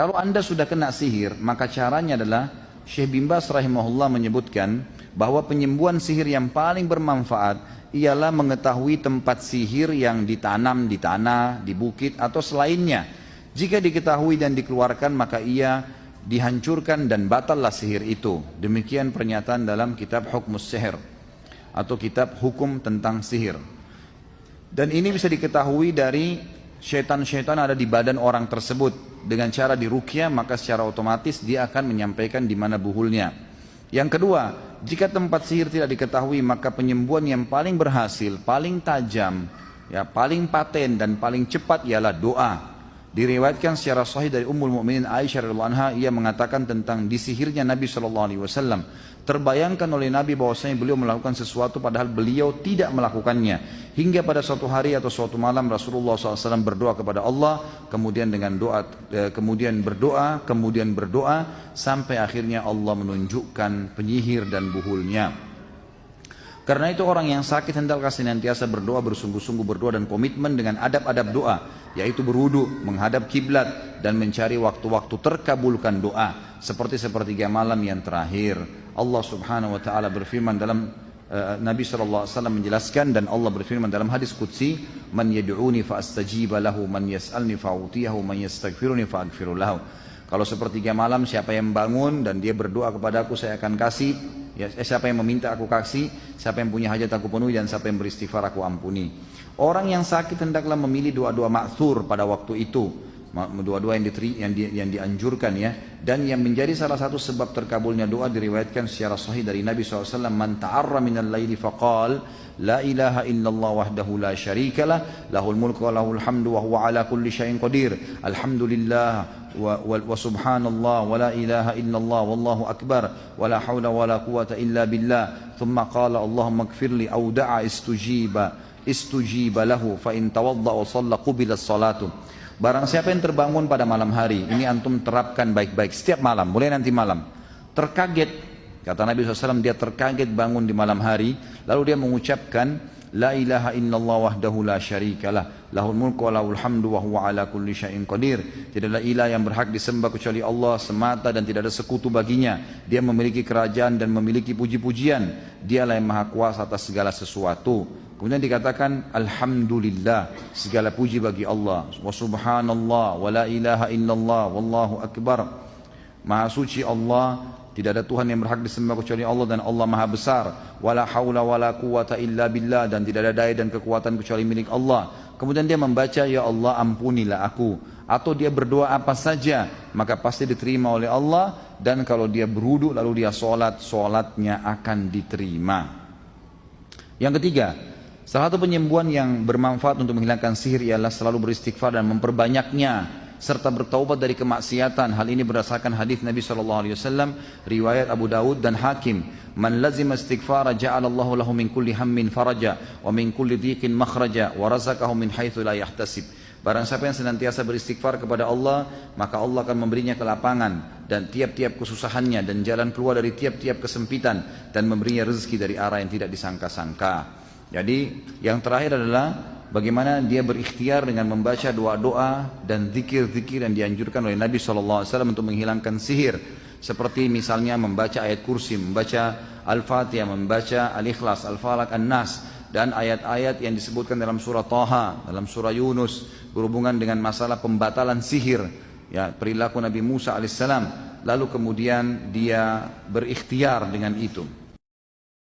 Kalau Anda sudah kena sihir, maka caranya adalah Syekh bin Baz rahimahullah menyebutkan bahwa penyembuhan sihir yang paling bermanfaat ialah mengetahui tempat sihir yang ditanam di tanah, di bukit atau selainnya. Jika diketahui dan dikeluarkan, maka ia dihancurkan dan batallah sihir itu. Demikian pernyataan dalam kitab Hukmus Sihir atau kitab hukum tentang sihir. Dan ini bisa diketahui dari syaitan-syaitan ada di badan orang tersebut. Dengan cara diruqyah, maka secara otomatis dia akan menyampaikan di mana buhulnya. Yang kedua, jika tempat sihir tidak diketahui, maka penyembuhan yang paling berhasil, paling tajam, ya paling paten dan paling cepat ialah doa. Diriwayatkan secara sahih dari Ummul Mukminin Aisyah radhiyallahu anha, ia mengatakan tentang disihirnya Nabi SAW. Terbayangkan oleh Nabi bahwasanya beliau melakukan sesuatu padahal beliau tidak melakukannya. Hingga pada suatu hari atau suatu malam Rasulullah SAW berdoa kepada Allah, kemudian berdoa, sampai akhirnya Allah menunjukkan penyihir dan buhulnya. Karena itu orang yang sakit hendaklah senantiasa berdoa, bersungguh-sungguh berdoa dan komitmen dengan adab-adab doa, yaitu berwudu, menghadap kiblat dan mencari waktu-waktu terkabulkan doa, seperti sepertiga malam yang terakhir. Allah Subhanahu wa taala berfirman dalam Nabi SAW menjelaskan, dan Allah berfirman dalam hadis qudsi, man yad'uni fa astajiba lahu, man yas'alni fa utiyahu, man yastaghfiruni fa aghfiru lahu. Kalau sepertiga malam siapa yang bangun dan dia berdoa kepada aku, saya akan kasih. Siapa yang meminta aku kasih, siapa yang punya hajat aku penuhi, dan siapa yang beristighfar aku ampuni. Orang yang sakit hendaklah memilih doa-doa ma'thur pada waktu itu, doa-doa yang dianjurkan ya. Dan yang menjadi salah satu sebab terkabulnya doa diriwayatkan secara sahih dari Nabi SAW, man ta'arra minal laili faqal la ilaha illallah wahdahu la syarikalah lahul mulku wa lahul hamdu wa huwa ala kulli syai'in qadir, alhamdulillah wa subhanallah wa la ilaha illallah wallahu akbar wa la hawla wa la quwata illa billah, thumma qala Allahumma ighfirli aw da'a istujiba lahu fa in tawadda wa shalla qubila salatu. Barang siapa yang terbangun pada malam hari, ini antum terapkan baik-baik setiap malam, mulai nanti malam, terkaget, kata Nabi SAW, dia terkaget bangun di malam hari, lalu dia mengucapkan la ilaha illallah wahdahu la syarikalah lahul mulku wa lahul hamdu wa huwa ala kulli syai'in qadir. Tidaklah ilah yang berhak disembah kecuali Allah semata dan tidak ada sekutu baginya. Dia memiliki kerajaan dan memiliki puji-pujian. Dialah yang maha kuasa atas segala sesuatu. Kemudian dikatakan alhamdulillah, segala puji bagi Allah, wa subhanallah wa la ilaha illallah wallahu akbar. Maha suci Allah, tidak ada Tuhan yang berhak disembah kecuali Allah, dan Allah maha besar. Wala haula wala quwata illa billah, dan tidak ada daya dan kekuatan kecuali milik Allah. Kemudian dia membaca ya Allah ampunilah aku, atau dia berdoa apa saja maka pasti diterima oleh Allah. Dan kalau dia berwudu lalu dia sholat, sholatnya akan diterima. Yang ketiga, salah satu penyembuhan yang bermanfaat untuk menghilangkan sihir ialah selalu beristighfar dan memperbanyaknya, serta bertaubat dari kemaksiatan. Hal ini berdasarkan hadis Nabi SAW, riwayat Abu Dawud dan Hakim, man lazima istighfara ja'alallahu lahu min kulli hammin faraja wa min kulli dhiqin makhraja wa razaqahu min haitsu la yahtasib. Barang siapa yang senantiasa beristighfar kepada Allah, maka Allah akan memberinya kelapangan dan tiap-tiap kesusahannya, dan jalan keluar dari tiap-tiap kesempitan, dan memberinya rezeki dari arah yang tidak disangka-sangka. Jadi yang terakhir adalah bagaimana dia berikhtiar dengan membaca doa-doa dan zikir-zikir yang dianjurkan oleh Nabi SAW untuk menghilangkan sihir. Seperti misalnya membaca ayat kursi, membaca Al-Fatihah, membaca Al-Ikhlas, Al-Falaq, An-Nas, dan ayat-ayat yang disebutkan dalam surah Taha, dalam surah Yunus, berhubungan dengan masalah pembatalan sihir, ya, perilaku Nabi Musa AS. Lalu kemudian dia berikhtiar dengan itu.